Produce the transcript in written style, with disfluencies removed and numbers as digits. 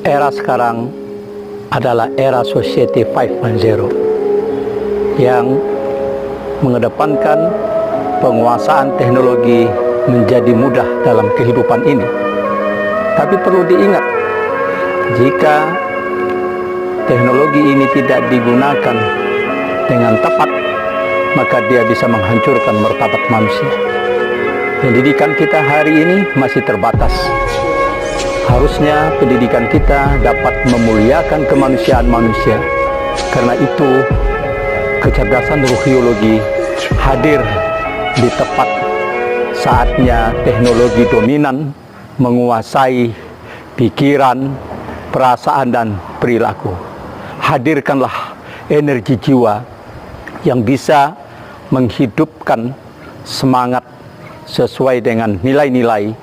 Era sekarang adalah era Society 5.0 yang mengedepankan penguasaan teknologi menjadi mudah dalam kehidupan ini. Tapi perlu diingat, jika teknologi ini tidak digunakan dengan tepat, maka dia bisa menghancurkan martabat manusia. Pendidikan kita hari ini masih terbatas. Harusnya pendidikan kita dapat memuliakan kemanusiaan manusia. Karena itu, kecerdasan ruhiologi hadir di tepat saatnya teknologi dominan menguasai pikiran, perasaan, dan perilaku. Hadirkanlah energi jiwa yang bisa menghidupkan semangat sesuai dengan nilai-nilai